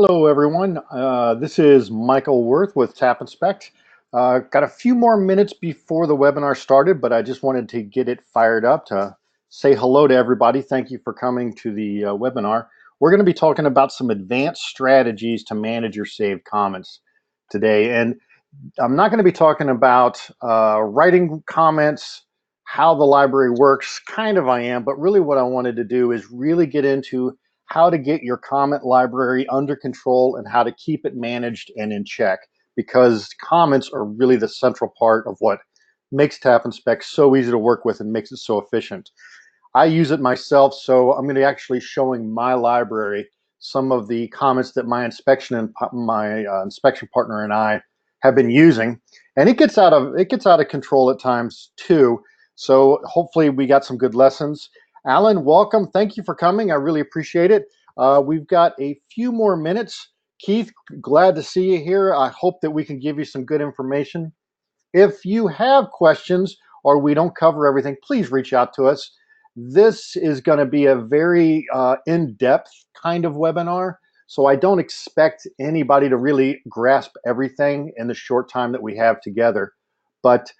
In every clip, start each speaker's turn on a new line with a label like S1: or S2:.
S1: Hello, everyone. This is Michael Worth with Tap Inspect. Got a few more minutes before the webinar started, but I just wanted to get it fired up to say hello to everybody. Thank you for coming to the webinar. We're going to be talking about some advanced strategies to manage your saved comments today. And I'm not going to be talking about writing comments, how the library works, kind of I am, but really what I wanted to do is really get into how to get your comment library under control and how to keep it managed and in check, because comments are really the central part of what makes Tap Inspect so easy to work with and makes it so efficient. I use it myself, so I'm going to actually showing my library some of the comments that my inspection partner and I have been using, and it gets out of control at times too. So hopefully we got some good lessons. Alan, welcome. Thank you for coming. I really appreciate it. We've got a few more minutes. Keith, glad to see you here. I hope that we can give you some good information. If you have questions or we don't cover everything, please reach out to us. This is going to be a very in-depth kind of webinar, so I don't expect anybody to really grasp everything in the short time that we have together. But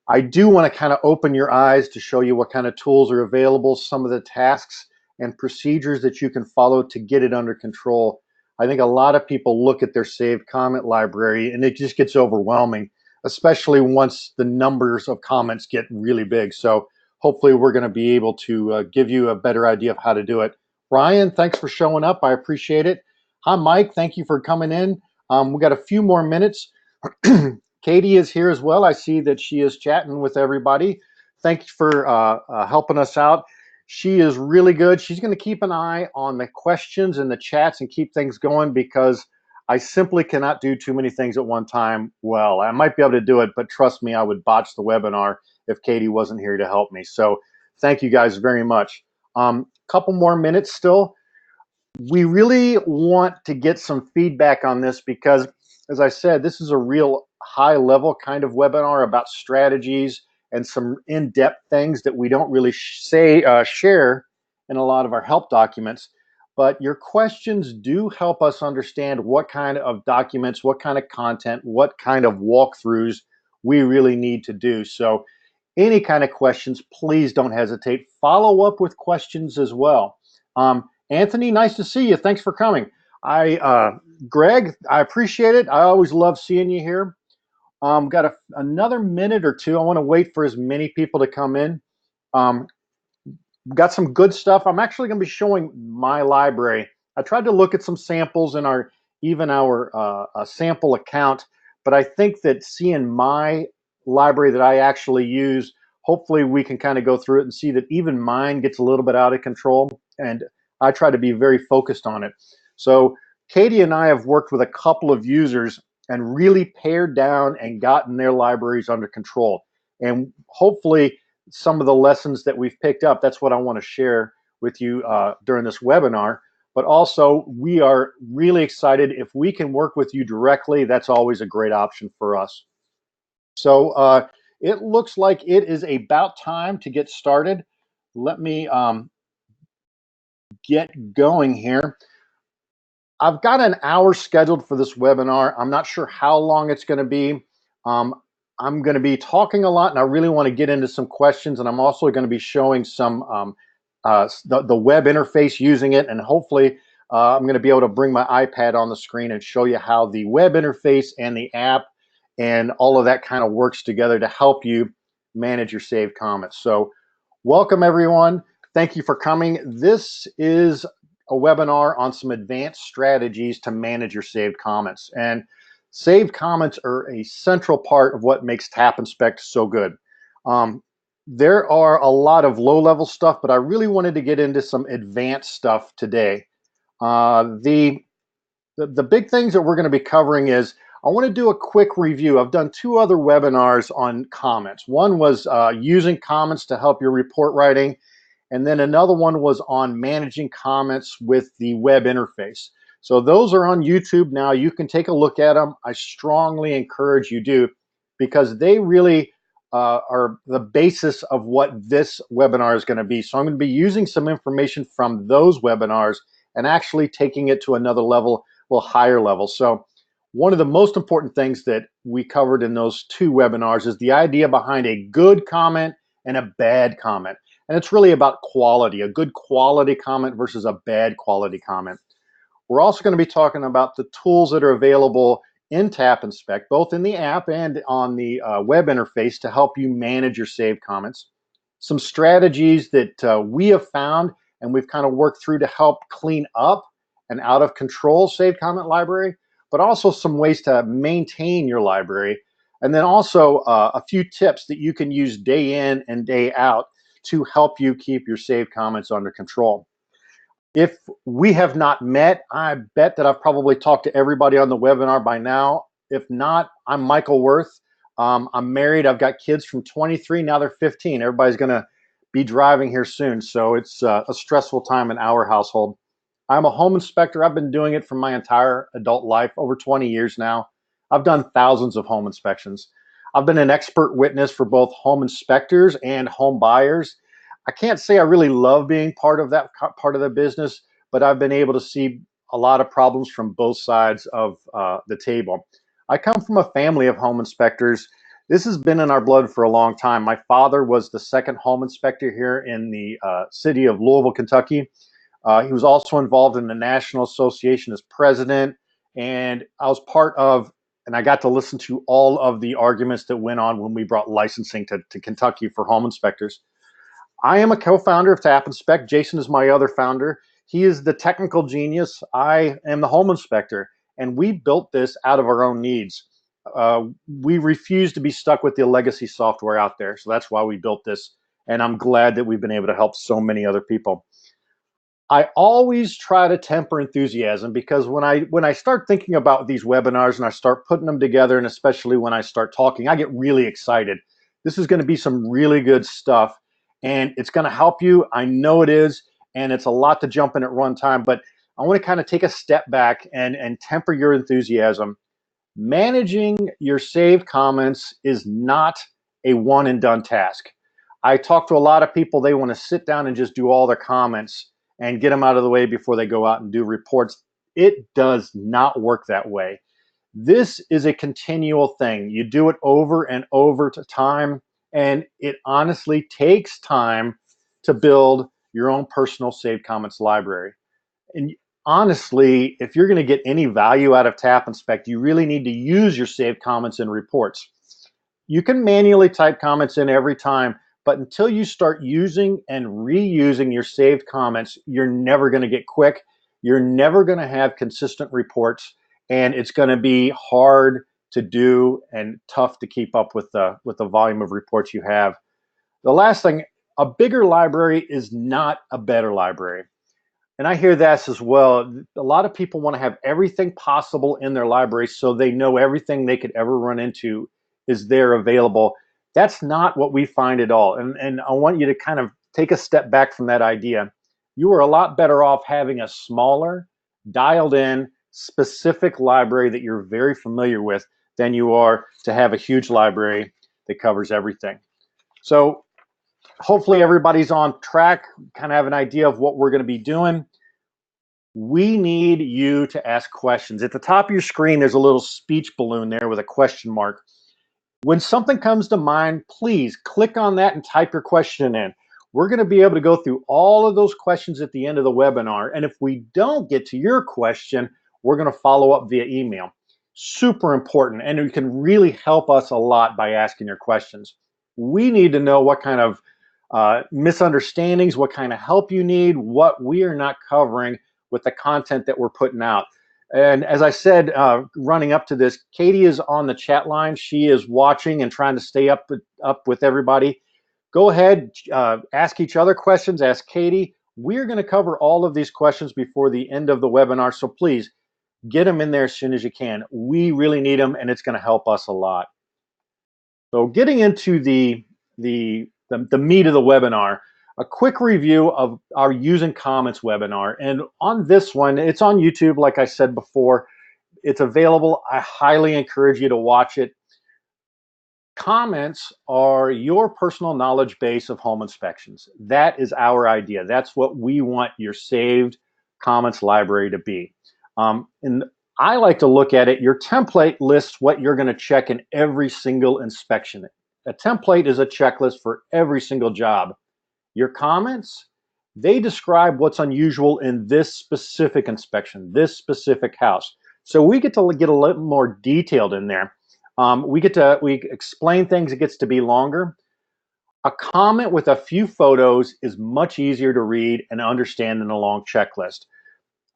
S1: I do want to kind of open your eyes to show you what kind of tools are available, some of the tasks and procedures that you can follow to get it under control. I think a lot of people look at their saved comment library and it just gets overwhelming, especially once the numbers of comments get really big. So hopefully we're going to be able to give you a better idea of how to do it. Ryan, thanks for showing up. I appreciate it. Hi, Mike. Thank you for coming in. We got a few more minutes. Katie is here as well. I see that she is chatting with everybody. Thank you for helping us out. She is really good. She's going to keep an eye on the questions and the chats and keep things going, because I simply cannot do too many things at one time well. I might be able to do it, but trust me, I would botch the webinar if Katie wasn't here to help me. So thank you guys very much. Couple more minutes still. We really want to get some feedback on this because, as I said, this is a real high level kind of webinar about strategies and some in-depth things that we don't really share in a lot of our help documents. But your questions do help us understand what kind of documents, what kind of content, what kind of walkthroughs we really need to do. So any kind of questions, please don't hesitate. Follow up with questions as well. Anthony, nice to see you. Thanks for coming. Greg, I appreciate it. I always love seeing you here. Got another minute or two. I want to wait for as many people to come in. Got some good stuff. I'm actually going to be showing my library. I tried to look at some samples in our sample account, but I think that seeing my library that I actually use, hopefully we can kind of go through it and see that even mine gets a little bit out of control, and I try to be very focused on it. So Katie and I have worked with a couple of users and really pared down and gotten their libraries under control. And hopefully some of the lessons that we've picked up, that's what I want to share with you during this webinar. But also, we are really excited. If we can work with you directly, that's always a great option for us. So it looks like it is about time to get started. Let me get going here. I've got an hour scheduled for this webinar. I'm not sure how long it's going to be. I'm going to be talking a lot, and I really want to get into some questions, and I'm also going to be showing some the web interface using it, and hopefully I'm going to be able to bring my iPad on the screen and show you how the web interface and the app and all of that kind of works together to help you manage your saved comments. So welcome, everyone. Thank you for coming. This is a webinar on some advanced strategies to manage your saved comments. And saved comments are a central part of what makes Tap Inspect so good. There are a lot of low-level stuff, but I really wanted to get into some advanced stuff today. The big things that we're going to be covering is, I want to do a quick review. I've done two other webinars on comments. One was using comments to help your report writing, and then another one was on managing comments with the web interface. So those are on YouTube now. You can take a look at them. I strongly encourage you do, because they really are the basis of what this webinar is going to be. So I'm going to be using some information from those webinars and actually taking it to another level, little higher level. So one of the most important things that we covered in those two webinars is the idea behind a good comment and a bad comment. And it's really about quality, a good quality comment versus a bad quality comment. We're also going to be talking about the tools that are available in Tap Inspect, both in the app and on the web interface, to help you manage your saved comments. Some strategies that we have found and we've kind of worked through to help clean up an out of control saved comment library, but also some ways to maintain your library. And then also a few tips that you can use day in and day out to help you keep your saved comments under control. If we have not met, I bet that I've probably talked to everybody on the webinar by now. If not, I'm Michael Worth. I'm married. I've got kids from 23. Now they're 15. Everybody's going to be driving here soon. So it's a stressful time in our household. I'm a home inspector. I've been doing it for my entire adult life, over 20 years now. I've done thousands of home inspections. I've been an expert witness for both home inspectors and home buyers. I can't say I really love being part of that part of the business, but I've been able to see a lot of problems from both sides of the table. I come from a family of home inspectors. This has been in our blood for a long time. My father was the second home inspector here in the city of Louisville, Kentucky. He was also involved in the National Association as president, and I was part of, and I got to listen to all of the arguments that went on when we brought licensing to Kentucky for home inspectors. I am a co-founder of Tap Inspect. Jason is my other founder. He is the technical genius. I am the home inspector, and we built this out of our own needs. We refuse to be stuck with the legacy software out there, so that's why we built this, and I'm glad that we've been able to help so many other people. I always try to temper enthusiasm, because when I start thinking about these webinars and I start putting them together, and especially when I start talking, I get really excited. This is going to be some really good stuff, and it's going to help you. I know it is, and it's a lot to jump in at one time, but I want to kind of take a step back and temper your enthusiasm. Managing your saved comments is not a one and done task. I talk to a lot of people, they want to sit down and just do all their comments and get them out of the way before they go out and do reports. It does not work that way. This is a continual thing. You do it over and over to time, and it honestly takes time to build your own personal saved comments library. And honestly, if you're going to get any value out of Tap Inspect, you really need to use your saved comments in reports. You can manually type comments in every time, but until you start using and reusing your saved comments, you're never going to get quick. You're never going to have consistent reports, and it's going to be hard to do and tough to keep up with the volume of reports you have. The last thing, a bigger library is not a better library. And I hear that as well. A lot of people want to have everything possible in their library so they know everything they could ever run into is there available. That's not what we find at all. And I want you to kind of take a step back from that idea. You are a lot better off having a smaller, dialed in, specific library that you're very familiar with than you are to have a huge library that covers everything. So hopefully everybody's on track, kind of have an idea of what we're going to be doing. We need you to ask questions. At the top of your screen, there's a little speech balloon there with a question mark. When something comes to mind, please click on that and type your question in. We're going to be able to go through all of those questions at the end of the webinar. And if we don't get to your question, we're going to follow up via email. Super important. And you can really help us a lot by asking your questions. We need to know what kind of misunderstandings, what kind of help you need, what we are not covering with the content that we're putting out. And as I said, running up to this, Katie is on the chat line. She is watching and trying to stay up with everybody. Go ahead, ask each other questions, ask Katie. We're going to cover all of these questions before the end of the webinar, so please get them in there as soon as you can. We really need them, and it's going to help us a lot. So getting into the meat of the webinar, a quick review of our Using Comments webinar. And on this one, it's on YouTube, like I said before. It's available. I highly encourage you to watch it. Comments are your personal knowledge base of home inspections. That is our idea. That's what we want your saved comments library to be. And I like to look at it. Your template lists what you're going to check in every single inspection. A template is a checklist for every single job. Your comments, they describe what's unusual in this specific inspection, this specific house. So we get to get a little more detailed in there. We explain things. It gets to be longer. A comment with a few photos is much easier to read and understand than a long checklist.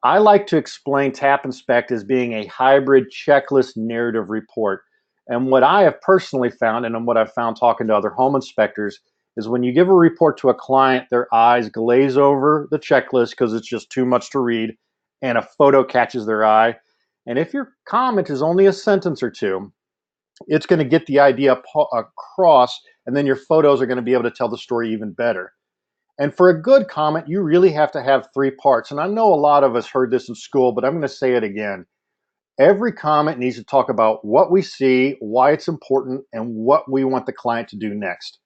S1: I like to explain Tap Inspect as being a hybrid checklist narrative report. And what I have personally found, and what I've found talking to other home inspectors, is when you give a report to a client, their eyes glaze over the checklist because it's just too much to read, and a photo catches their eye. And if your comment is only a sentence or two, it's going to get the idea across, and then your photos are going to be able to tell the story even better. And for a good comment, you really have to have three parts. And I know a lot of us heard this in school, but I'm going to say it again. Every comment needs to talk about what we see, why it's important, and what we want the client to do next.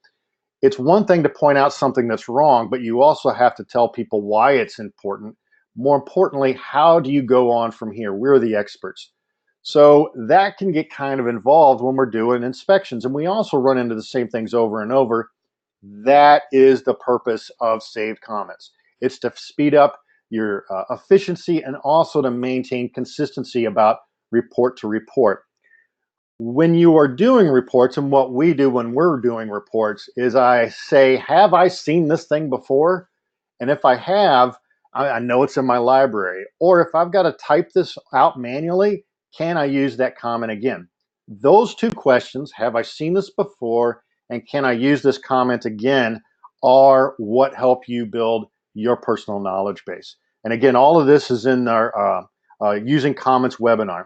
S1: It's one thing to point out something that's wrong, but you also have to tell people why it's important. More importantly, how do you go on from here? We're the experts. So that can get kind of involved when we're doing inspections. And we also run into the same things over and over. That is the purpose of saved comments. It's to speed up your efficiency and also to maintain consistency about report to report. When you are doing reports, and what we do when we're doing reports is I say, have I seen this thing before? And if I have, I know it's in my library. Or if I've got to type this out manually, can I use that comment again? Those two questions, have I seen this before? And can I use this comment again, are what help you build your personal knowledge base. And again, all of this is in our Using Comments webinar.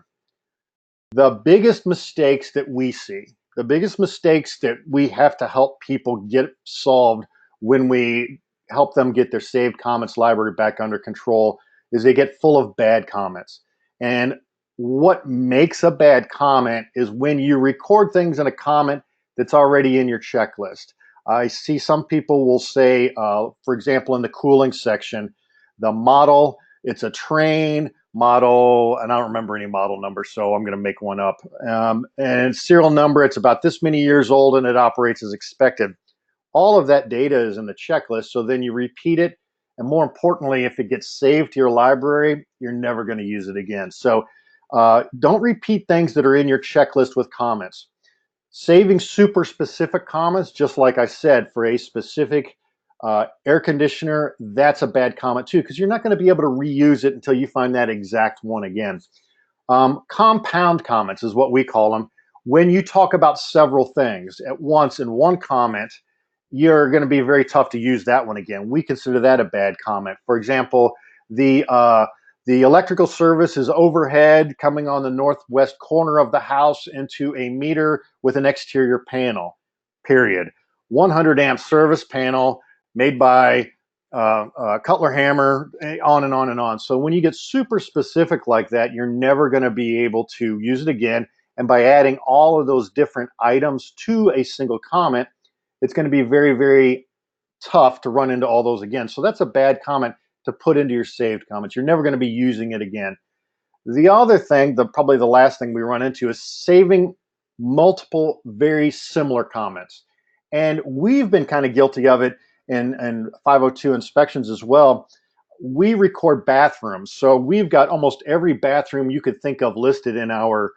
S1: The biggest mistakes that we see, the biggest mistakes that we have to help people get solved when we help them get their saved comments library back under control is they get full of bad comments. And what makes a bad comment is when you record things in a comment that's already in your checklist. I see some people will say, for example, in the cooling section, the model, it's a train model, and I don't remember any model number, so I'm going to make one up. And serial number, it's about this many years old and it operates as expected. All of that data is in the checklist, so then you repeat it. And more importantly, if it gets saved to your library, you're never going to use it again. So don't repeat things that are in your checklist with comments. Saving super specific comments, just like I said, for a specific air conditioner, that's a bad comment too, because you're not going to be able to reuse it until you find that exact one again. Compound comments is what we call them. When you talk about several things at once in one comment, you're going to be very tough to use that one again. We consider that a bad comment. For example, the electrical service is overhead coming on the northwest corner of the house into a meter with an exterior panel, period. 100 amp service panel made by Cutler Hammer, on and on and on. So when you get super specific like that, you're never going to be able to use it again. And by adding all of those different items to a single comment, it's going to be very, very tough to run into all those again. So that's a bad comment to put into your saved comments. You're never going to be using it again. The other thing, probably the last thing we run into, is saving multiple very similar comments. And we've been kind of guilty of it in 502 inspections as well. We record bathrooms. So we've got almost every bathroom you could think of listed in our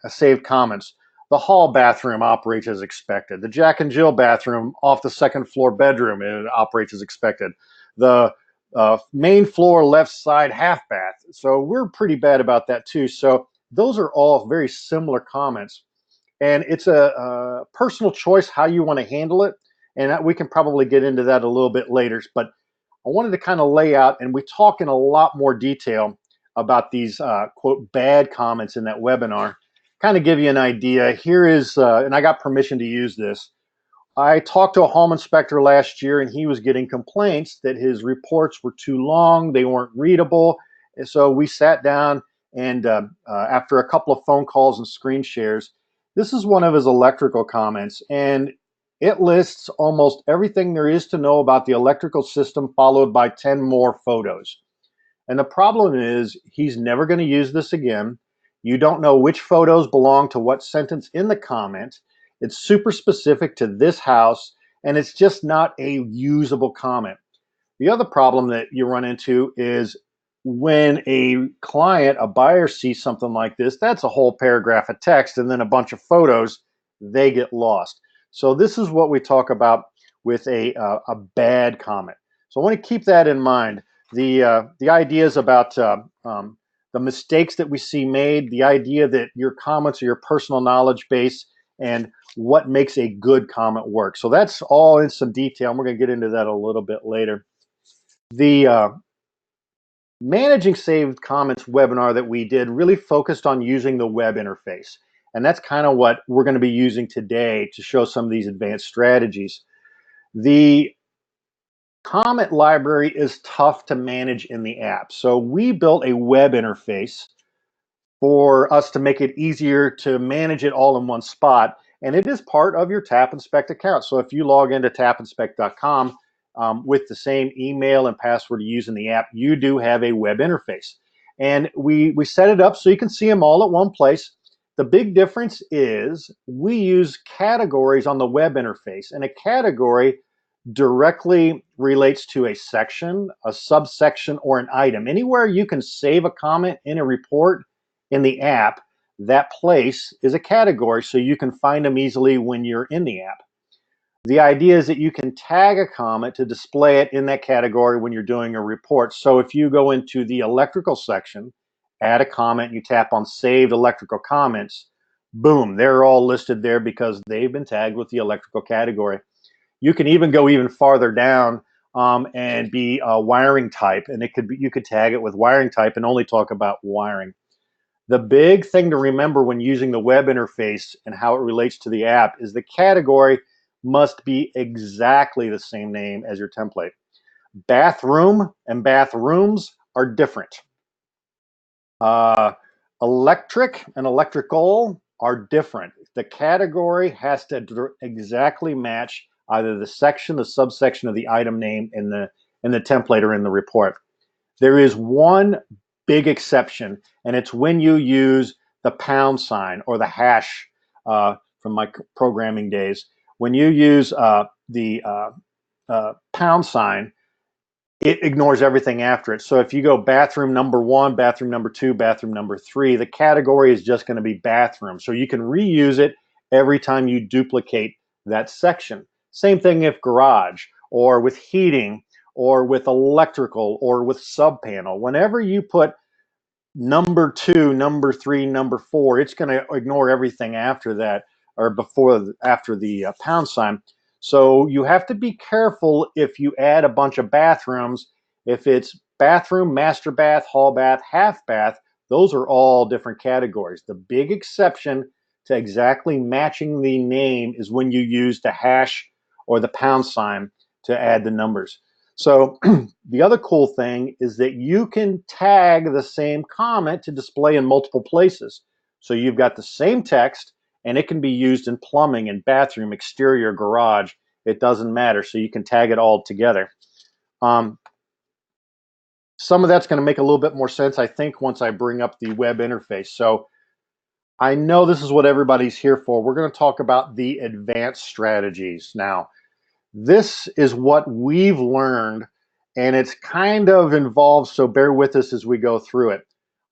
S1: saved comments. The hall bathroom operates as expected. The Jack and Jill bathroom off the second floor bedroom, it operates as expected. The main floor left side half bath. So we're pretty bad about that too. So those are all very similar comments. And it's a personal choice how you want to handle it. And we can probably get into that a little bit later. But I wanted to kind of lay out, and we talk in a lot more detail about these quote bad comments in that webinar. Kind of give you an idea. Here is, and I got permission to use this. I talked to a home inspector last year, and he was getting complaints that his reports were too long, they weren't readable. And so we sat down, and after a couple of phone calls and screen shares, this is one of his electrical comments, and it lists almost everything there is to know about the electrical system, followed by 10 more photos. And the problem is he's never going to use this again. You don't know which photos belong to what sentence in the comment. It's super specific to this house, and it's just not a usable comment. The other problem that you run into is when a client, a buyer, sees something like this, that's a whole paragraph of text and then a bunch of photos, they get lost. So this is what we talk about with a bad comment. So I want to keep that in mind. The ideas about the mistakes that we see made, the idea that your comments are your personal knowledge base, and what makes a good comment work. So that's all in some detail, and we're going to get into that a little bit later. The Managing Saved Comments webinar that we did really focused on using the web interface. And that's kind of what we're going to be using today to show some of these advanced strategies. The comment library is tough to manage in the app. So we built a web interface for us to make it easier to manage it all in one spot. And it is part of your Tap Inspect account. So if you log into tapinspect.com with the same email and password you use in the app, you do have a web interface. And we set it up so you can see them all at one place. The big difference is we use categories on the web interface, and a category directly relates to a section, a subsection, or an item. Anywhere you can save a comment in a report in the app, that place is a category, so you can find them easily when you're in the app. The idea is that you can tag a comment to display it in that category when you're doing a report. So if you go into the electrical section, add a comment, you tap on saved electrical comments, boom, they're all listed there because they've been tagged with the electrical category. You can even go even farther down and be a wiring type, and it could be, you could tag it with wiring type and only talk about wiring. The big thing to remember when using the web interface and how it relates to the app is the category must be exactly the same name as your template. Bathroom and bathrooms are different. Electric and electrical are different. The category has to exactly match either the section, the subsection, of the item name in the template or in the report. There is one big exception, and it's when you use the pound sign or the hash from my programming days. When you use the pound sign, it ignores everything after it. So if you go bathroom number 1, bathroom number 2, bathroom number 3, the category is just going to be bathroom. So you can reuse it every time you duplicate that section. Same thing if garage or with heating or with electrical or with sub panel. Whenever you put number 2, number 3, number 4, it's going to ignore everything after that or after the pound sign. So you have to be careful if you add a bunch of bathrooms. If it's bathroom, master bath, hall bath, half bath, those are all different categories. The big exception to exactly matching the name is when you use the hash or the pound sign to add the numbers. So the other cool thing is that you can tag the same comment to display in multiple places. So you've got the same text, and it can be used in plumbing and bathroom, exterior, garage. It doesn't matter. So you can tag it all together. Some of that's going to make a little bit more sense, I think, once I bring up the web interface. So I know this is what everybody's here for. We're going to talk about the advanced strategies. Now, this is what we've learned, and it's kind of involved, so bear with us as we go through it.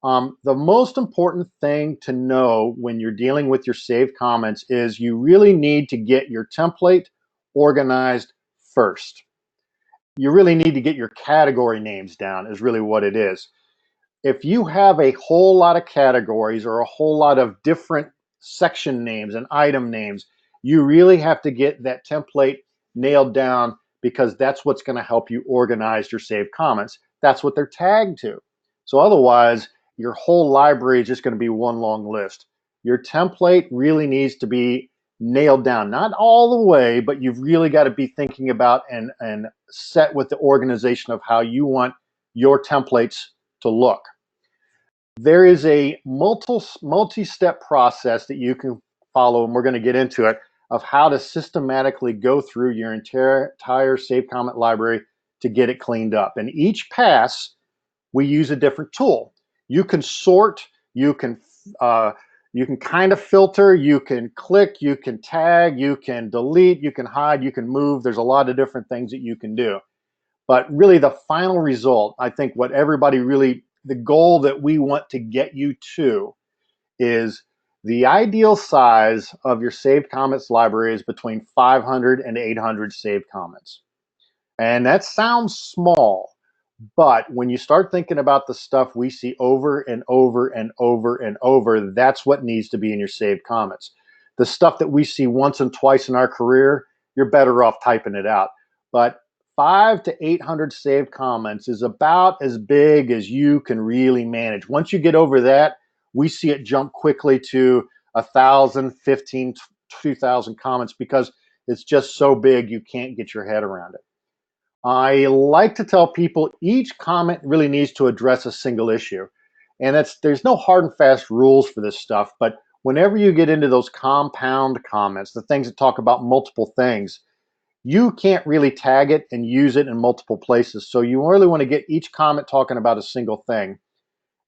S1: The most important thing to know when you're dealing with your saved comments is you really need to get your template organized first. You really need to get your category names down is really what it is. If you have a whole lot of categories or a whole lot of different section names and item names, you really have to get that template nailed down, because that's what's going to help you organize your saved comments. That's what they're tagged to. So otherwise, your whole library is just going to be one long list. Your template really needs to be nailed down, not all the way, but you've really got to be thinking about and set with the organization of how you want your templates to look. There is a multi-step process that you can follow, and we're going to get into it, of how to systematically go through your entire saved comment library to get it cleaned up. And each pass we use a different tool. You can sort, you can kind of filter, you can click, you can tag, you can delete, you can hide, you can move. There's a lot of different things that you can do. But really the final result, I think what everybody really, the goal that we want to get you to is the ideal size of your saved comments library is between 500 and 800 saved comments. And that sounds small, but when you start thinking about the stuff we see over and over and over and over, that's what needs to be in your saved comments. The stuff that we see once and twice in our career, you're better off typing it out. But 500 to 800 saved comments is about as big as you can really manage. Once you get over that, we see it jump quickly to 1,000, 15, 2,000 comments because it's just so big you can't get your head around it. I like to tell people each comment really needs to address a single issue. And there's no hard and fast rules for this stuff, but whenever you get into those compound comments, the things that talk about multiple things, you can't really tag it and use it in multiple places. So you really want to get each comment talking about a single thing.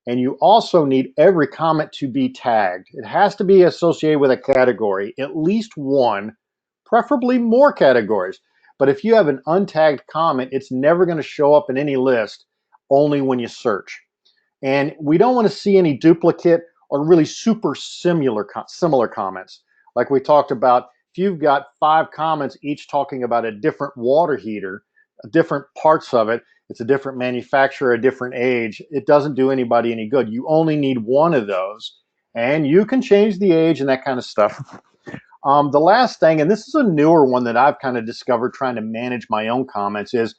S1: And you also need every comment to be tagged. It has to be associated with a category, at least one, preferably more categories. But if you have an untagged comment, it's never going to show up in any list, only when you search. And we don't want to see any duplicate or really super similar comments. Like we talked about, if you've got 5 comments, each talking about a different water heater, different parts of it, it's a different manufacturer, a different age, it doesn't do anybody any good. You only need one of those, and you can change the age and that kind of stuff. The last thing, and this is a newer one that I've kind of discovered trying to manage my own comments, is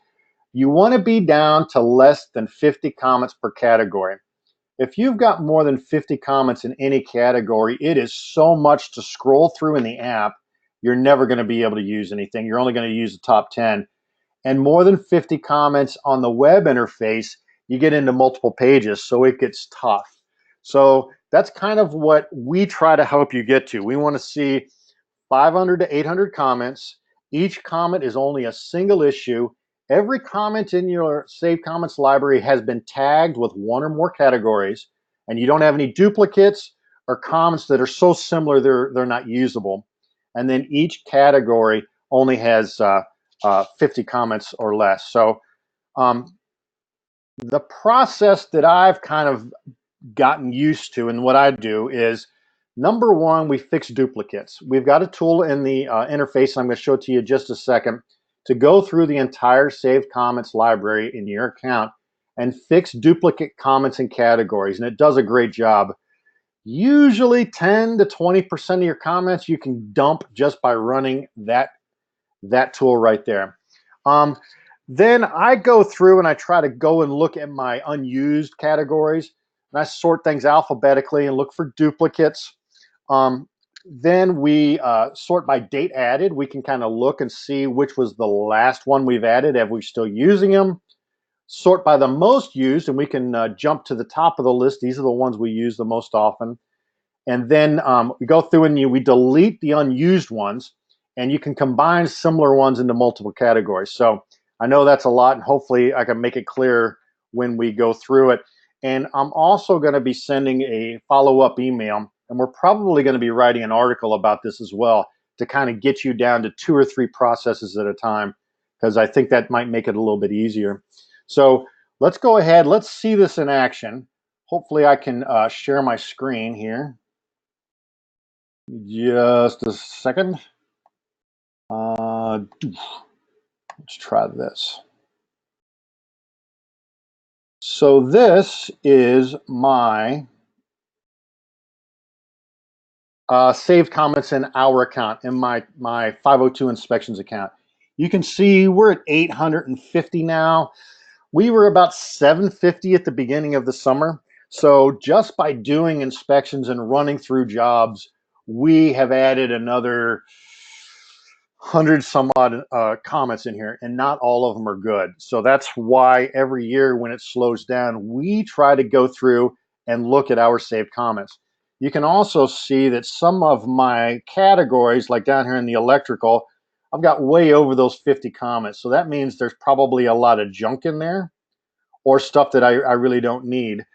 S1: you want to be down to less than 50 comments per category. If you've got more than 50 comments in any category, it is so much to scroll through in the app, you're never going to be able to use anything. You're only going to use the top 10. And more than 50 comments on the web interface, you get into multiple pages, so it gets tough. So that's kind of what we try to help you get to. We want to see 500 to 800 comments. Each comment is only a single issue. Every comment in your saved comments library has been tagged with one or more categories, and you don't have any duplicates or comments that are so similar they're not usable. And then each category only has 50 comments or less. So the process that I've kind of gotten used to and what I do is, number one, we fix duplicates. We've got a tool in the interface, and I'm going to show it to you in just a second, to go through the entire saved comments library in your account and fix duplicate comments and categories, and it does a great job. Usually 10 to 20% of your comments you can dump just by running that tool right there. Then I go through and I try to go and look at my unused categories, and I sort things alphabetically and look for duplicates. Then we sort by date added. We can kind of look and see which was the last one we've added. Have we still using them? Sort by the most used, and we can jump to the top of the list. These are the ones we use the most often. And then we go through and we delete the unused ones, and you can combine similar ones into multiple categories. So I know that's a lot, and hopefully I can make it clear when we go through it. And I'm also going to be sending a follow-up email, and we're probably going to be writing an article about this as well to kind of get you down to 2 or 3 processes at a time, because I think that might make it a little bit easier. So let's go ahead. Let's see this in action. Hopefully I can share my screen here. Just a second. Let's try this. So this is my saved comments in our account, in my 502 inspections account. You can see we're at 850 now. We were about 750 at the beginning of the summer. So just by doing inspections and running through jobs, we have added another 100 some odd comments in here, and not all of them are good. So that's why every year when it slows down, we try to go through and look at our saved comments. You can also see that some of my categories, like down here in the electrical, I've got way over those 50 comments. So that means there's probably a lot of junk in there, or stuff that I really don't need.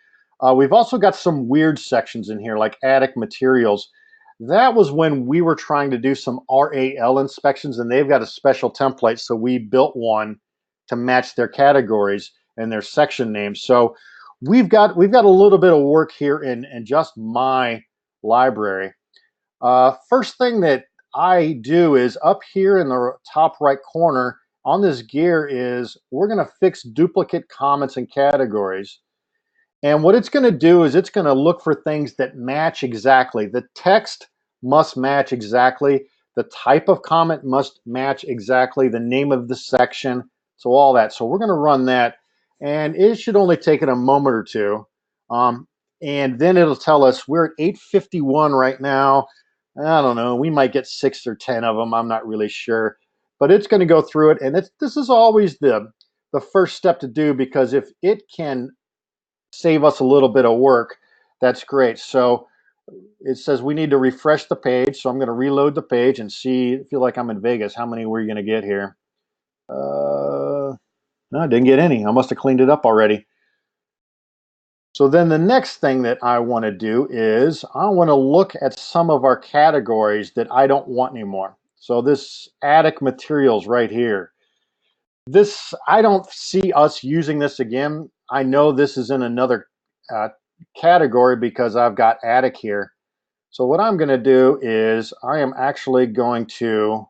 S1: We've also got some weird sections in here, like attic materials. That was when we were trying to do some RAL inspections, and they've got a special template, so we built one to match their categories and their section names. So we've got a little bit of work here in just my library. First thing that I do is up here in the top right corner on this gear is we're going to fix duplicate comments and categories. And what it's going to do is it's going to look for things that match exactly. The text must match exactly. The type of comment must match exactly. The name of the section. So all that. So we're going to run that. And it should only take it a moment or two. And then it'll tell us we're at 851 right now. I don't know. We might get 6 or 10 of them. I'm not really sure. But it's going to go through it. And this is always the first step to do, because if it can save us a little bit of work, that's great. So it says we need to refresh the page. So I'm going to reload the page and see, feel like I'm in Vegas. How many were you going to get here? No, I didn't get any. I must have cleaned it up already. So then the next thing that I want to do is I want to look at some of our categories that I don't want anymore. So this attic materials right here. This, I don't see us using this again. I know this is in another category because I've got attic here. So what I'm going to do is I am actually going to,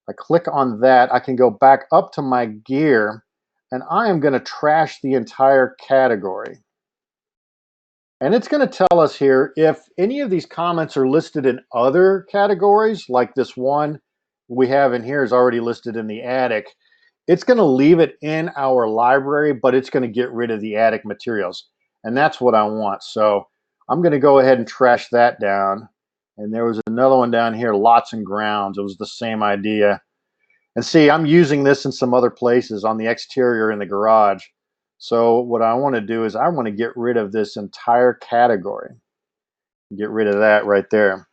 S1: I click on that, I can go back up to my gear, and I am going to trash the entire category. And it's going to tell us here if any of these comments are listed in other categories, like this one we have in here is already listed in the attic. It's going to leave it in our library, but it's going to get rid of the attic materials. And that's what I want. So I'm going to go ahead and trash that down. And there was another one down here, lots and grounds. It was the same idea. And see, I'm using this in some other places on the exterior in the garage. So what I want to do is I want to get rid of this entire category. Get rid of that right there.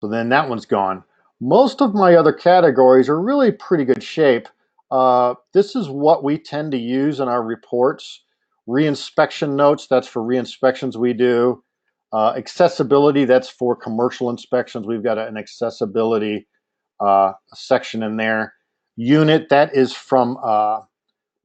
S1: So then that one's gone. Most of my other categories are really pretty good shape. This is what we tend to use in our reports. Reinspection notes, that's for reinspections we do. Accessibility, that's for commercial inspections. We've got an accessibility section in there. Unit, that is from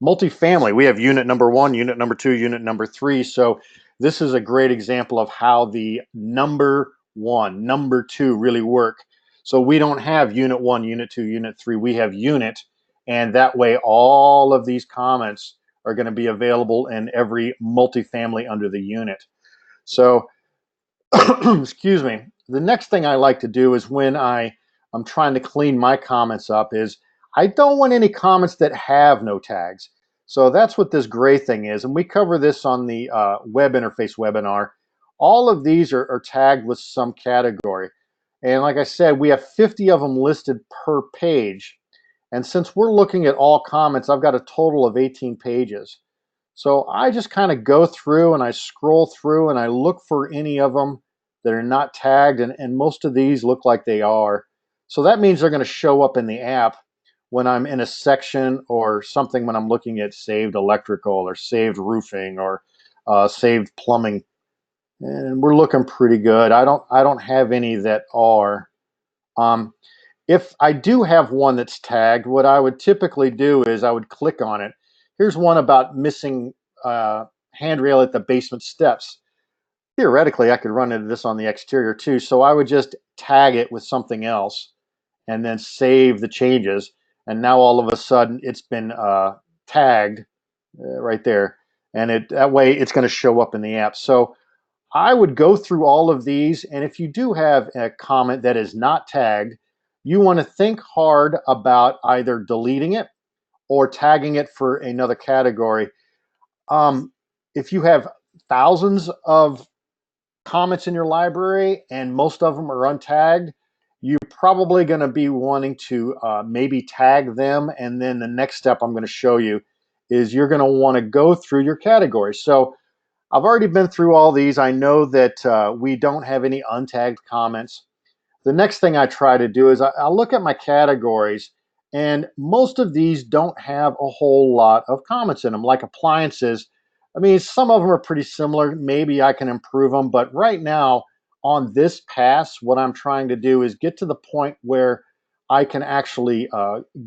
S1: multifamily. We have unit number 1, unit number 2, unit number 3. So this is a great example of how the number 1, number 2 really work. So we don't have unit 1, unit 2, unit 3. We have unit, and that way all of these comments are going to be available in every multifamily under the unit. So excuse me. The next thing I like to do is when I'm trying to clean my comments up is I don't want any comments that have no tags. So that's what this gray thing is. And we cover this on the web interface webinar. All of these are tagged with some category. And like I said, we have 50 of them listed per page. And since we're looking at all comments, I've got a total of 18 pages. So I just kind of go through and I scroll through and I look for any of them that are not tagged, and most of these look like they are. So that means they're going to show up in the app when I'm in a section or something, when I'm looking at saved electrical or saved roofing or saved plumbing. And we're looking pretty good. I don't have any that are. If I do have one that's tagged, what I would typically do is I would click on it. Here's one about missing handrail at the basement steps. Theoretically, I could run into this on the exterior too. So I would just tag it with something else and then save the changes. And now all of a sudden it's been tagged right there. And that way it's going to show up in the app. So I would go through all of these. And if you do have a comment that is not tagged, you want to think hard about either deleting it or tagging it for another category. If you have thousands of comments in your library and most of them are untagged, you're probably going to be wanting to maybe tag them. And then the next step I'm going to show you is you're going to want to go through your categories. So I've already been through all these. I know that we don't have any untagged comments. The next thing I try to do is I look at my categories And most of these don't have a whole lot of comments in them, like appliances. I mean, some of them are pretty similar. Maybe I can improve them. But right now, on this pass, what I'm trying to do is get to the point where I can actually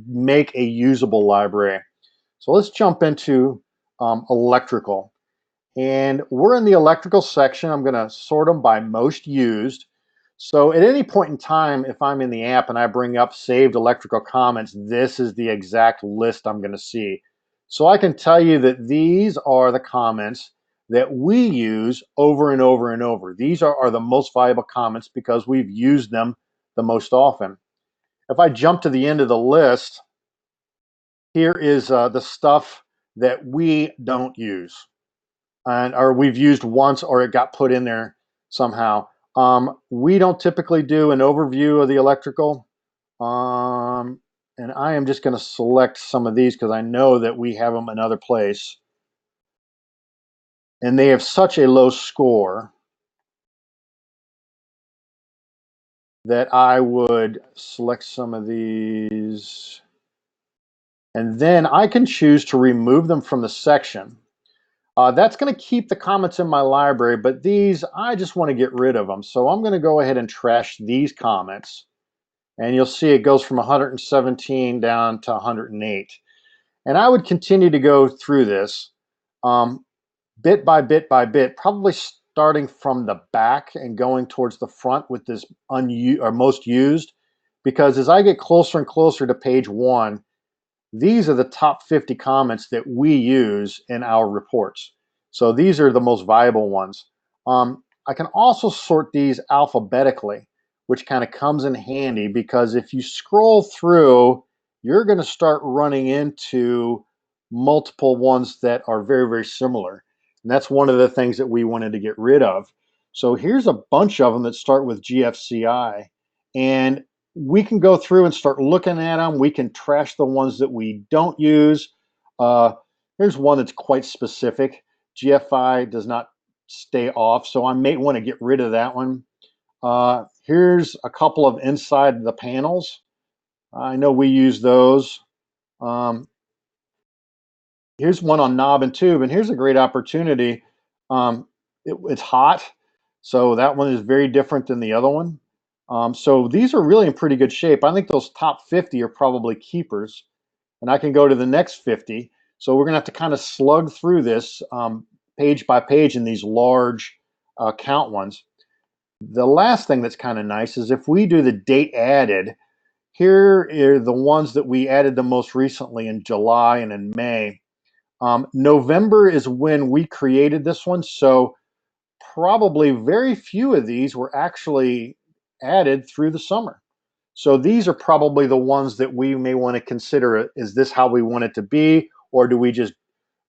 S1: make a usable library. So let's jump into electrical. And we're in the electrical section. I'm going to sort them by most used. So at any point in time, if I'm in the app and I bring up saved electrical comments, this is the exact list I'm going to see. So I can tell you that these are the comments that we use over and over and over. These are the most valuable comments because we've used them the most often. If I jump to the end of the list, here is the stuff that we don't use, and or we've used once, or it got put in there somehow. We don't typically do an overview of the electrical. And I am just going to select some of these because I know that we have them another place. And they have such a low score that I would select some of these. And then I can choose to remove them from the section. That's going to keep the comments in my library, but these, I just want to get rid of them. So I'm going to go ahead and trash these comments. And you'll see it goes from 117 down to 108. And I would continue to go through this bit by bit by bit, probably starting from the back and going towards the front with this most used, because as I get closer and closer to page 1, these are the top 50 comments that we use in our reports. So these are the most valuable ones. I can also sort these alphabetically, which kind of comes in handy because if you scroll through, you're going to start running into multiple ones that are very, very similar. And that's one of the things that we wanted to get rid of. So here's a bunch of them that start with GFCI. And we can go through and start looking at them. We can trash the ones that we don't use. Here's one that's quite specific. GFI does not stay off, so I may want to get rid of that one. Here's a couple of inside the panels. I know we use those. Here's one on knob and tube, and here's a great opportunity. It's hot, so that one is very different than the other one. So these are really in pretty good shape. I think those top 50 are probably keepers, and I can go to the next 50. So we're gonna have to kind of slug through this page by page in these large count ones. The last thing that's kind of nice is if we do the date added, here are the ones that we added the most recently in July and in May. November is when we created this one, so probably very few of these were actually added through the summer. So these are probably the ones that we may want to consider. Is this how we want it to be, or do we just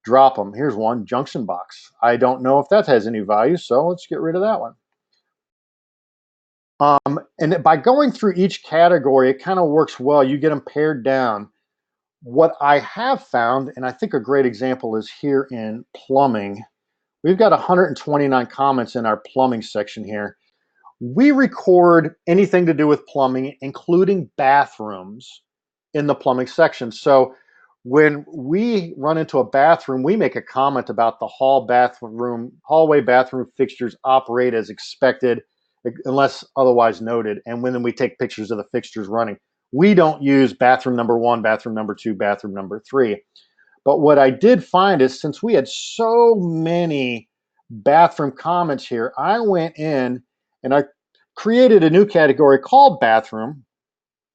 S1: drop them? Here's one, junction box. I don't know if that has any value, so let's get rid of that one. And by going through each category, it kind of works well. You get them pared down. What I have found, and I think a great example is here in plumbing. We've got 129 comments in our plumbing section here. We record anything to do with plumbing, including bathrooms, in the plumbing section. So when we run into a bathroom, we make a comment about the hallway bathroom fixtures operate as expected, unless otherwise noted. And when we take pictures of the fixtures running, we don't use bathroom number 1, bathroom number 2, bathroom number 3. But what I did find is since we had so many bathroom comments here, I went in and I created a new category called bathroom,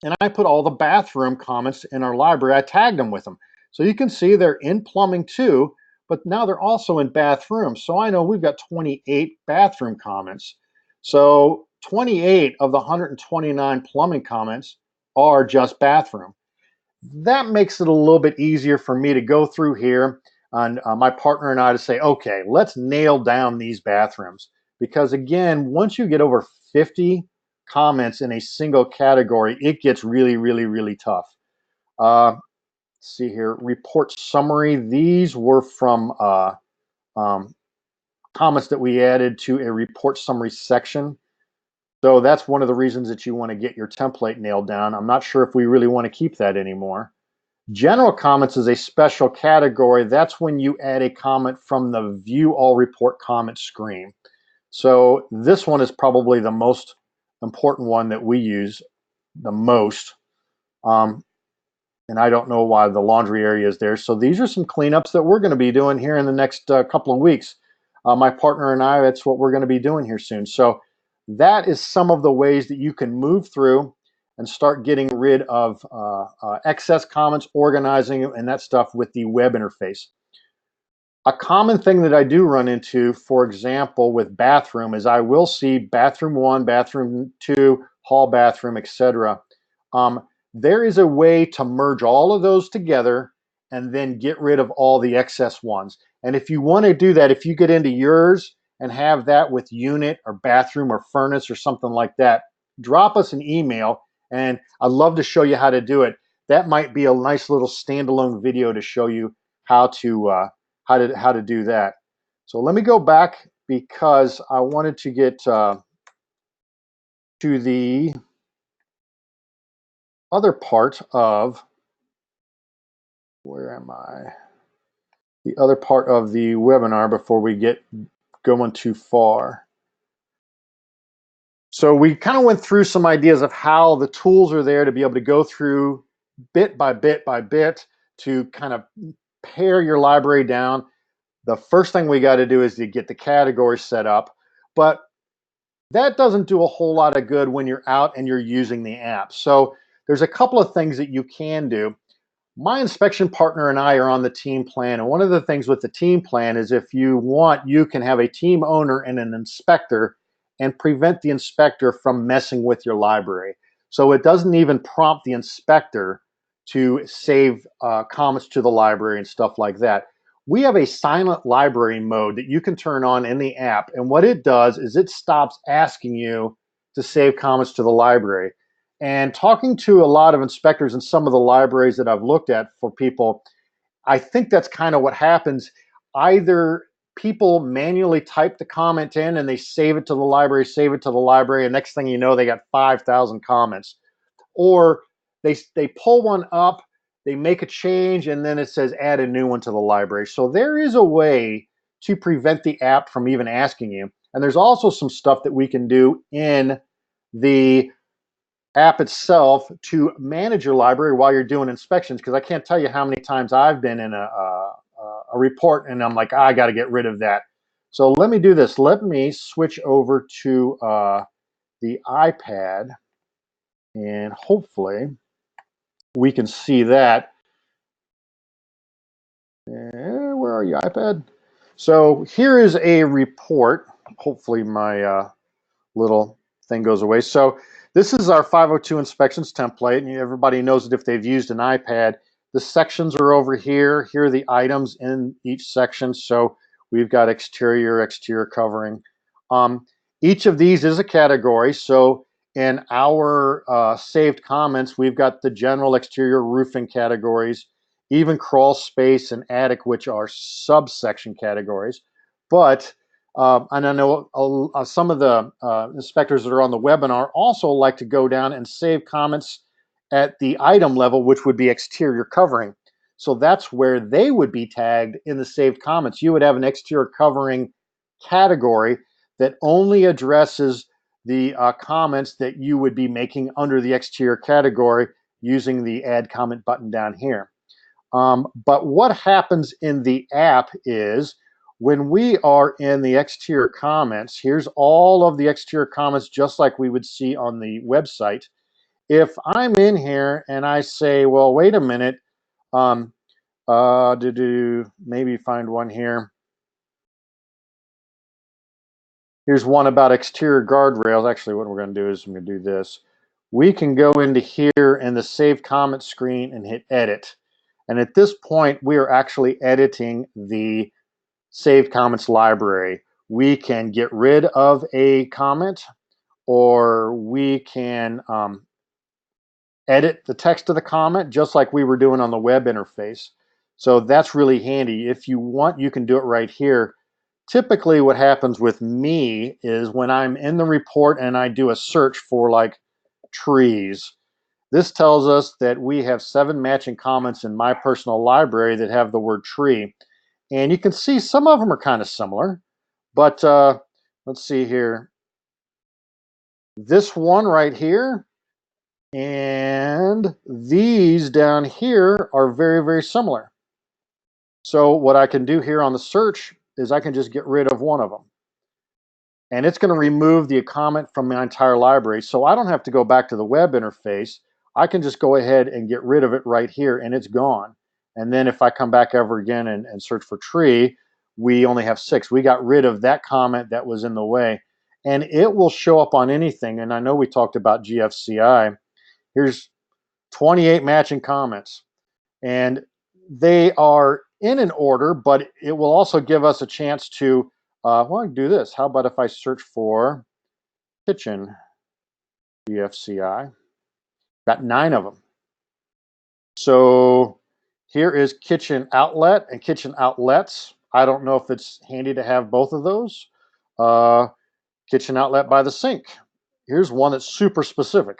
S1: and I put all the bathroom comments in our library. I tagged them with them. So you can see they're in plumbing too, but now they're also in bathroom. So I know we've got 28 bathroom comments. So 28 of the 129 plumbing comments are just bathroom. That makes it a little bit easier for me to go through here and my partner and I to say, okay, let's nail down these bathrooms. Because again, once you get over 50 comments in a single category, it gets really, really, really tough. Let's see here, report summary. These were from um, comments that we added to a report summary section. So that's one of the reasons that you want to get your template nailed down. I'm not sure if we really want to keep that anymore. General comments is a special category. That's when you add a comment from the view all report comment screen. So this one is probably the most important one that we use the most. And I don't know why the laundry area is there. So these are some cleanups that we're going to be doing here in the next couple of weeks. My partner and I, that's what we're going to be doing here soon. So that is some of the ways that you can move through and start getting rid of excess comments, organizing and that stuff with the web interface. A common thing that I do run into, for example, with bathroom is I will see bathroom 1, bathroom 2, hall bathroom, etc. There is a way to merge all of those together and then get rid of all the excess ones. And if you want to do that, if you get into yours and have that with unit or bathroom or furnace or something like that, drop us an email and I'd love to show you how to do it. That might be a nice little standalone video to show you how to do that. So let me go back because I wanted to get to the other part of, where am I? The other part of the webinar before we get going too far. So we kind of went through some ideas of how the tools are there to be able to go through bit by bit by bit to kind of pare your library down. The first thing we got to do is to get the categories set up, but that doesn't do a whole lot of good when you're out and you're using the app. So there's a couple of things that you can do. My inspection partner and I are on the team plan. And one of the things with the team plan is if you want, you can have a team owner and an inspector and prevent the inspector from messing with your library. So it doesn't even prompt the inspector to save comments to the library and stuff like that. We have a silent library mode that you can turn on in the app. And what it does is it stops asking you to save comments to the library. And talking to a lot of inspectors in some of the libraries that I've looked at for people, I think that's kind of what happens. Either people manually type the comment in and they save it to the library, and next thing you know, they got 5,000 comments. Or they pull one up, they make a change, and then it says add a new one to the library. So there is a way to prevent the app from even asking you. And there's also some stuff that we can do in the app itself to manage your library while you're doing inspections, because I can't tell you how many times I've been in a report and I'm like, I got to get rid of that. So let me do this. Let me switch over to the iPad and hopefully we can see that. Where are you, iPad? So here is a report. Hopefully my little thing goes away. So this is our 502 inspections template, and everybody knows that if they've used an iPad, the sections are over here. Here are the items in each section. So we've got exterior covering. Each of these is a category. So in our saved comments, we've got the general exterior roofing categories, even crawl space and attic, which are subsection categories. But and I know some of the inspectors that are on the webinar also like to go down and save comments at the item level, which would be exterior covering. So that's where they would be tagged in the saved comments. You would have an exterior covering category that only addresses the comments that you would be making under the exterior category using the add comment button down here. But what happens in the app is when we are in the exterior comments, here's all of the exterior comments just like we would see on the website. If I'm in here and I say, well, wait a minute, maybe find one here. Here's one about exterior guardrails. Actually, what we're going to do is I'm going to do this. We can go into here in the save comment screen and hit edit. And at this point, we are actually editing the saved comments library. We can get rid of a comment, or we can edit the text of the comment just like we were doing on the web interface. So that's really handy. If you want, you can do it right here. typically what happens with me is when I'm in the report and I do a search for like trees, this tells us that we have 7 matching comments in my personal library that have the word tree. And you can see some of them are kind of similar, but let's see here. This one right here and these down here are very, very similar. So what I can do here on the search is I can just get rid of one of them. And it's going to remove the comment from my entire library. So I don't have to go back to the web interface. I can just go ahead and get rid of it right here and it's gone. And then if I come back ever again and search for tree, we only have 6. We got rid of that comment that was in the way. And it will show up on anything. And I know we talked about GFCI. Here's 28 matching comments. And they are in an order, but it will also give us a chance to, well, I can do this. How about if I search for kitchen GFCI? Got 9 of them. So here is kitchen outlet and kitchen outlets. I don't know if it's handy to have both of those. Kitchen outlet by the sink. Here's one that's super specific.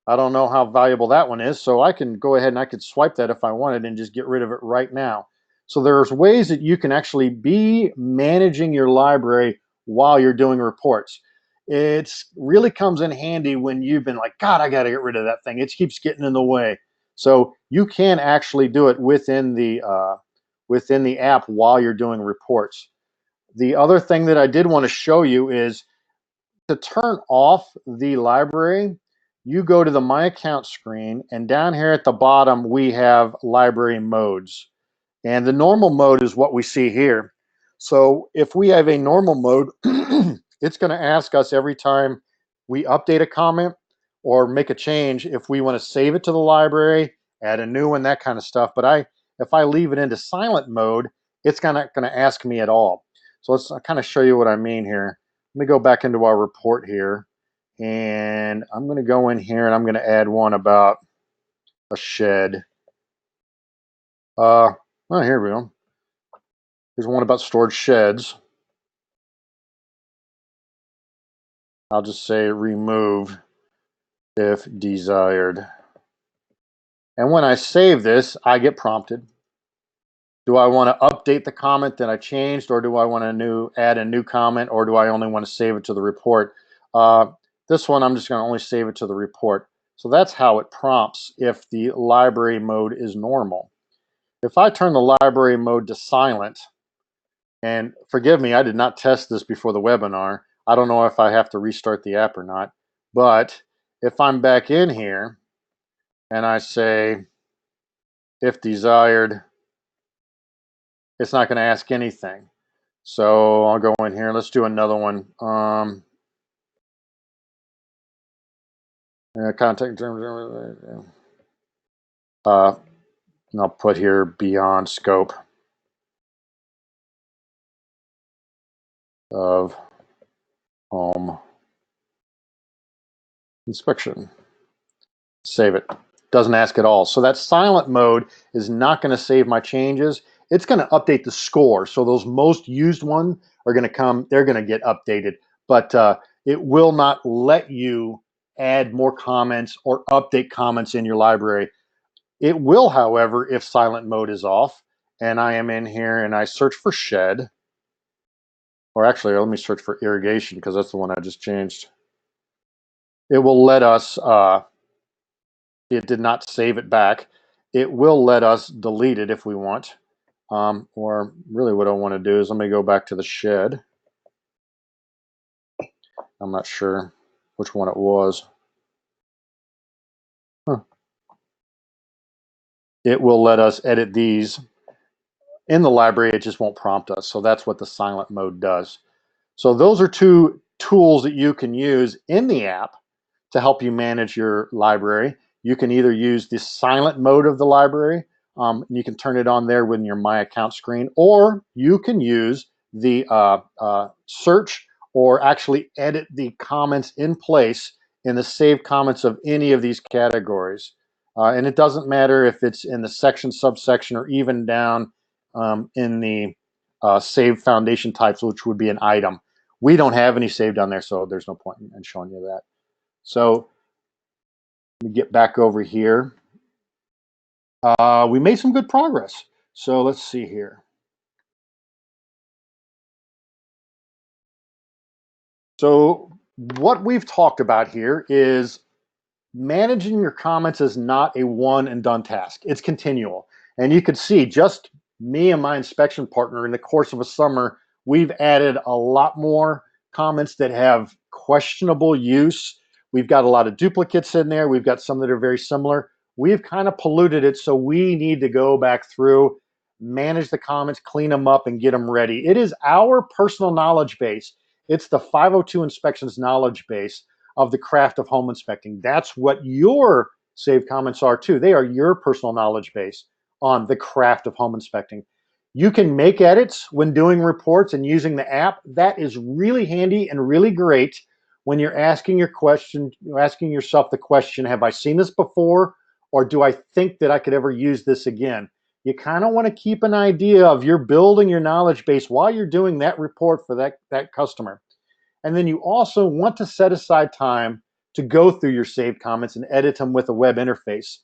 S1: I don't know how valuable that one is, so I can go ahead and I could swipe that if I wanted and just get rid of it right now. So there's ways that you can actually be managing your library while you're doing reports. It really comes in handy when you've been like, God, I got to get rid of that thing. It keeps getting in the way. So you can actually do it within the app while you're doing reports. The other thing that I did want to show you is to turn off the library, you go to the My Account screen, and down here at the bottom, we have library modes. And the normal mode is what we see here. So if we have a normal mode, it's going to ask us every time we update a comment or make a change if we want to save it to the library, add a new one, that kind of stuff. But if I leave it into silent mode, it's not going to ask me at all. So let's kind of show you what I mean here. Let me go back into our report here, and I'm going to go in here and I'm going to add one about a shed. Oh, here we go. Here's one about storage sheds. I'll just say remove if desired. And when I save this, I get prompted. Do I want to update the comment that I changed, or do I want to add a new comment, or do I only want to save it to the report? This one, I'm just going to only save it to the report. So that's how it prompts if the library mode is normal. If I turn the library mode to silent, and forgive me, I did not test this before the webinar. I don't know if I have to restart the app or not. But if I'm back in here and I say, if desired, it's not going to ask anything. So I'll go in here. Let's do another one. Contact terms. And I'll put here beyond scope of home inspection. Save it. Doesn't ask at all. So that silent mode is not going to save my changes. It's going to update the score. So those most used ones are going to come, they're going to get updated. But it will not let you add more comments or update comments in your library. It will, however, if silent mode is off and I am in here and I search for shed, or actually, let me search for irrigation because that's the one I just changed. It will let us, it did not save it back. It will let us delete it if we want. Or really what I want to do is let me go back to the shed. I'm not sure which one it was. It will let us edit these in the library. It just won't prompt us. So that's what the silent mode does. So those are 2 tools that you can use in the app to help you manage your library. You can either use the silent mode of the library, you can turn it on there within your My Account screen, or you can use the search or actually edit the comments in place in the saved comments of any of these categories. And it doesn't matter if it's in the section, subsection, or even down in the saved foundation types, which would be an item. We don't have any saved on there, so there's no point in showing you that. So let me get back over here. We made some good progress. So let's see here. So what we've talked about here is managing your comments is not a one and done task. It's continual. And you could see just me and my inspection partner in the course of a summer, we've added a lot more comments that have questionable use. We've got a lot of duplicates in there. We've got some that are very similar. We've kind of polluted it. So we need to go back through, manage the comments, clean them up, and get them ready. It is our personal knowledge base. It's the 502 inspections knowledge base of the craft of home inspecting. That's what your saved comments are too. They are your personal knowledge base on the craft of home inspecting. You can make edits when doing reports and using the app. That is really handy and really great when you're asking your question, asking yourself the question, have I seen this before? Or do I think that I could ever use this again? You kind of want to keep an idea of you're building your knowledge base while you're doing that report for that customer. And then you also want to set aside time to go through your saved comments and edit them with a web interface.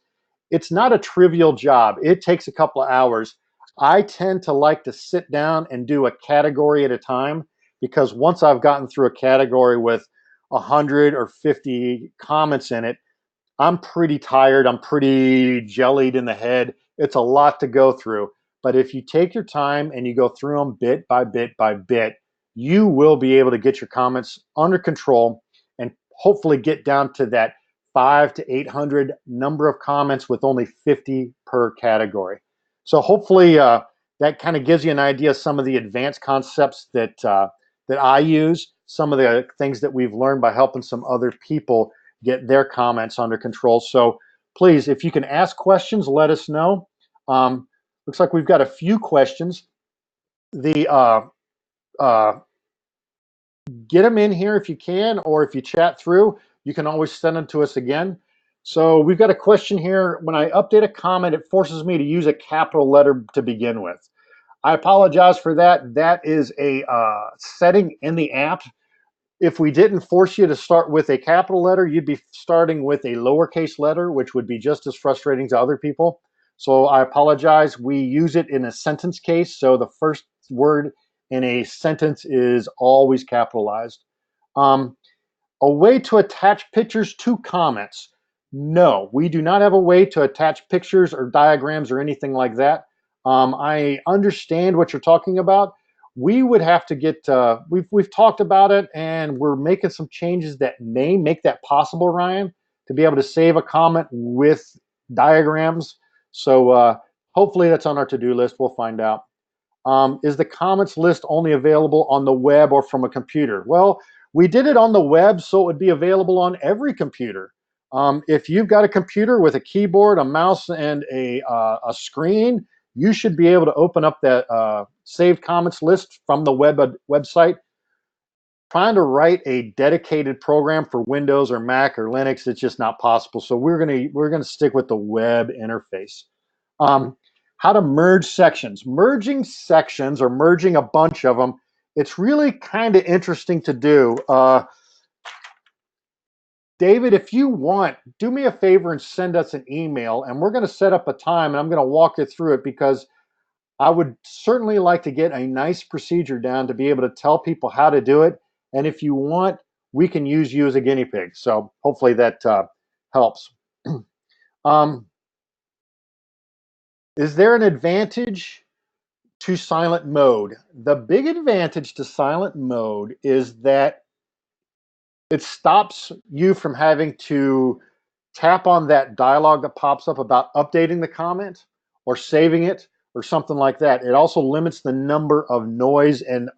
S1: It's not a trivial job. It takes a couple of hours. I tend to like to sit down and do a category at a time, because once I've gotten through a category with 100 or 50 comments in it, I'm pretty tired. I'm pretty jellied in the head. It's a lot to go through. But if you take your time and you go through them bit by bit by bit, you will be able to get your comments under control and hopefully get down to that 500 to 800 number of comments with only 50 per category. So hopefully that kind of gives you an idea of some of the advanced concepts that I use, some of the things that we've learned by helping some other people get their comments under control. So please, if you can ask questions, let us know. Looks like we've got a few questions. The get them in here if you can, or if you chat through, you can always send them to us again. So we've got a question here. When I update a comment, it forces me to use a capital letter to begin with. I apologize for that. That is a setting in the app. If we didn't force you to start with a capital letter, you'd be starting with a lowercase letter, which would be just as frustrating to other people. So I apologize. We use it in a sentence case. So the first word in a sentence is always capitalized. A way to attach pictures to comments. No, we do not have a way to attach pictures or diagrams or anything like that. I understand what you're talking about. We would have to get, we've talked about it, and we're making some changes that may make that possible, Ryan, to be able to save a comment with diagrams. So hopefully that's on our to-do list. We'll find out. Is the comments list only available on the web or from a computer? Well, we did it on the web, so it would be available on every computer. If you've got a computer with a keyboard, a mouse, and a screen, you should be able to open up that saved comments list from the website. Trying to write a dedicated program for Windows or Mac or Linux, it's just not possible. So we're gonna stick with the web interface. How to merge sections. Merging sections, or merging a bunch of them, it's really kind of interesting to do. David, if you want, do me a favor and send us an email, and we're going to set up a time, and I'm going to walk you through it, because I would certainly like to get a nice procedure down to be able to tell people how to do it. And if you want, we can use you as a guinea pig. So hopefully that helps. Is there an advantage to silent mode? The big advantage to silent mode is that it stops you from having to tap on that dialog that pops up about updating the comment or saving it or something like that. It also limits the number of noise and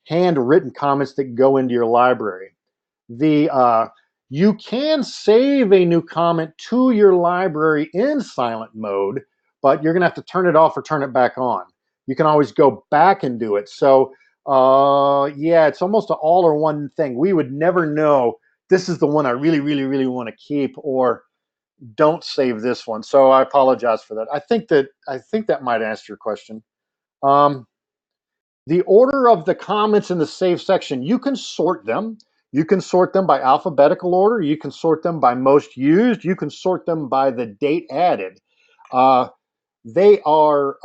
S1: handwritten comments that go into your library. You can save a new comment to your library in silent mode, but you're going to have to turn it off or turn it back on. You can always go back and do it. So yeah, it's almost an all or one thing. We would never know this is the one I really, really, really want to keep, or don't save this one. So I apologize for that. I think that might answer your question. The order of the comments in the save section, you can sort them. You can sort them by alphabetical order. You can sort them by most used. You can sort them by the date added. Uh, they are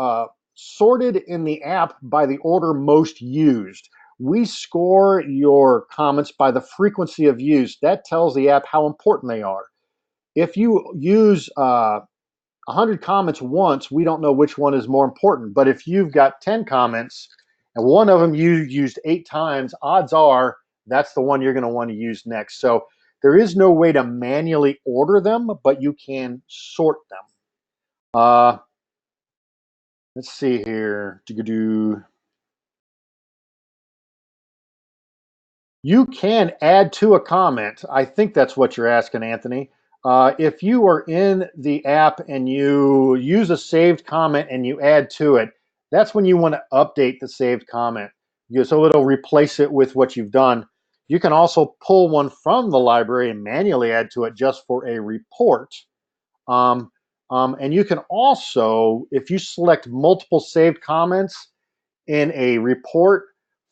S1: sorted in the app by the order most used. We score your comments by the frequency of use. That tells the app how important they are. If you use 100 comments once, we don't know which one is more important. But if you've got 10 comments and one of them you used 8 times, odds are that's the one you're going to want to use next. So there is no way to manually order them, but you can sort them. Let's see here. You can add to a comment. I think that's what you're asking, Anthony. If you are in the app and you use a saved comment and you add to it, that's when you want to update the saved comment. So it'll replace it with what you've done. You can also pull one from the library and manually add to it just for a report. And you can also, if you select multiple saved comments in a report,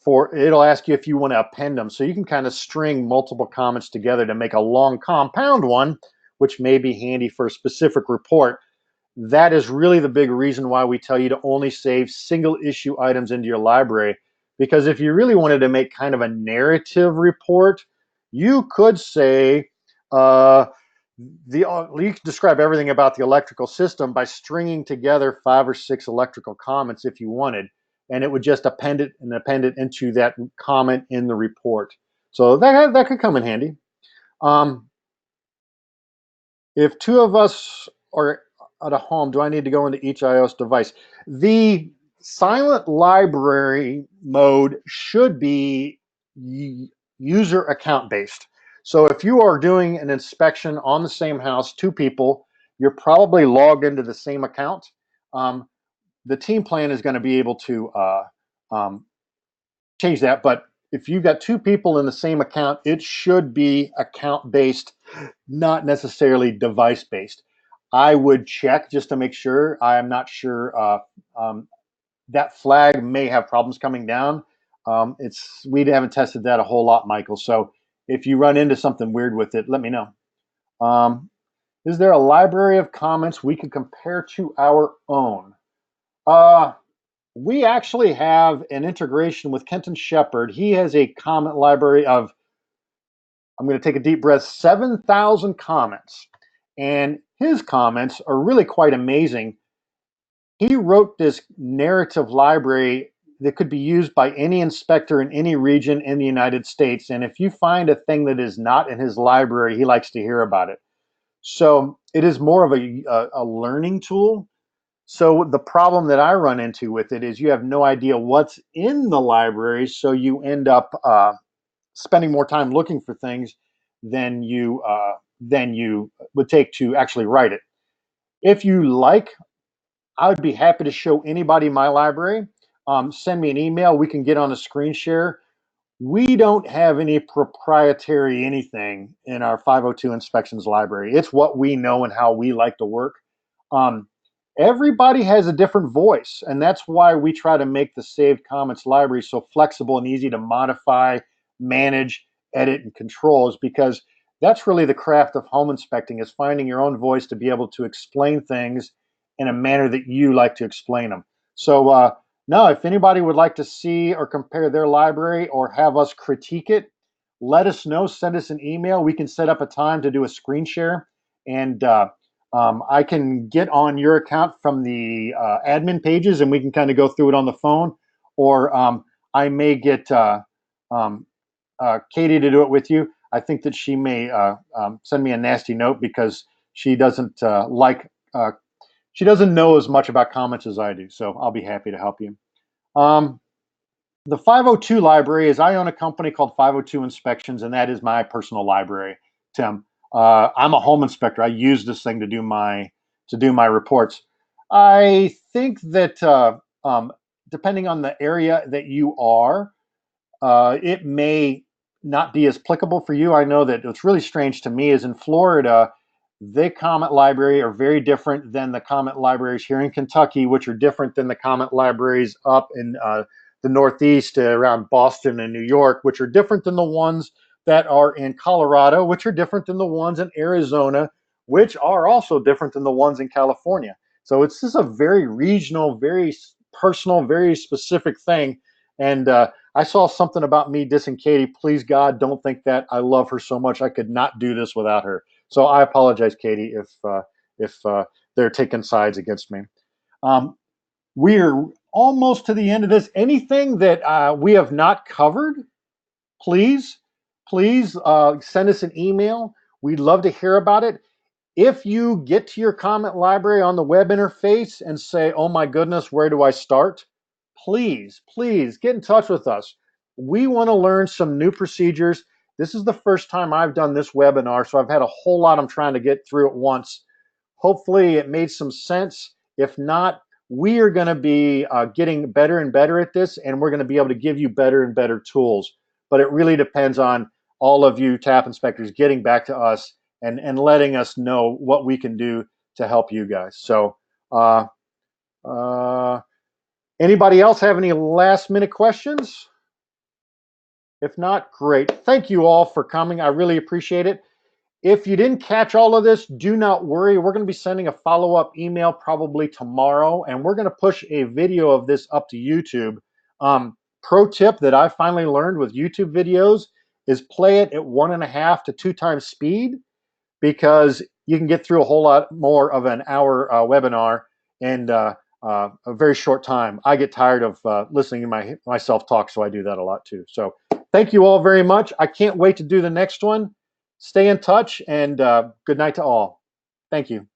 S1: it'll ask you if you want to append them. So you can kind of string multiple comments together to make a long compound one, which may be handy for a specific report. That is really the big reason why we tell you to only save single issue items into your library. Because if you really wanted to make kind of a narrative report, you could say, you could describe everything about the electrical system by stringing together 5 or 6 electrical comments if you wanted, and it would just append it into that comment in the report. So that could come in handy. If 2 of us are at a home, do I need to go into each iOS device? The silent library mode should be user account based. So if you are doing an inspection on the same house, 2 people, you're probably logged into the same account. The team plan is going to be able to change that. But if you've got 2 people in the same account, it should be account based, not necessarily device based. I would check just to make sure. I am not sure. That flag may have problems coming down. We haven't tested that a whole lot, Michael. So if you run into something weird with it, let me know. Is there a library of comments we could compare to our own? We actually have an integration with Kenton Shepherd. He has a comment library of, I'm going to take a deep breath, 7,000 comments. And his comments are really quite amazing. He wrote this narrative library that could be used by any inspector in any region in the United States. And if you find a thing that is not in his library, he likes to hear about it. So it is more of a learning tool. So the problem that I run into with it is you have no idea what's in the library, so you end up spending more time looking for things than you would take to actually write it. If you like, I would be happy to show anybody my library. Send me an email. We can get on a screen share. We don't have any proprietary anything in our 502 inspections library. It's what we know and how we like to work. Um, Everybody has a different voice, and that's why we try to make the saved comments library so flexible and easy to modify, manage, edit, and control, is because that's really the craft of home inspecting, is finding your own voice to be able to explain things in a manner that you like to explain them. So no, if anybody would like to see or compare their library or have us critique it, let us know. Send us an email. We can set up a time to do a screen share, and I can get on your account from the admin pages, and we can kind of go through it on the phone, or I may get Katie to do it with you. I think that she may send me a nasty note because she doesn't she doesn't know as much about comments as I do. So I'll be happy to help you. The 502 library is, I own a company called 502 Inspections, and that is my personal library, Tim. I'm a home inspector. I use this thing to do my reports. I think that depending on the area that you are, it may not be as applicable for you. I know that what's really strange to me is in Florida, the comment library are very different than the comment libraries here in Kentucky, which are different than the comment libraries up in the Northeast around Boston and New York, which are different than the ones that are in Colorado, which are different than the ones in Arizona, which are also different than the ones in California. So it's just a very regional, very personal, very specific thing. And I saw something about me dissing Katie. Please, God, don't think that. I love her so much. I could not do this without her. So I apologize, Katie, if they're taking sides against me. Um, we're almost to the end of this. Anything that we have not covered, please, please send us an email. We'd love to hear about it. If you get to your comment library on the web interface and say, oh my goodness, where do I start? Please, please get in touch with us. We want to learn some new procedures. This is the first time I've done this webinar, so I've had a whole lot I'm trying to get through at once. Hopefully it made some sense. If not, we are going to be getting better and better at this, and we're going to be able to give you better and better tools. But it really depends on all of you TAP inspectors getting back to us and letting us know what we can do to help you guys. So anybody else have any last minute questions? If not, great. Thank you all for coming. I really appreciate it. If you didn't catch all of this, do not worry. We're going to be sending a follow-up email probably tomorrow, and we're going to push a video of this up to YouTube. Pro tip that I finally learned with YouTube videos is play it at 1.5 to 2 times speed, because you can get through a whole lot more of an hour webinar in a very short time. I get tired of listening to myself talk, so I do that a lot too. So thank you all very much. I can't wait to do the next one. Stay in touch, and good night to all. Thank you.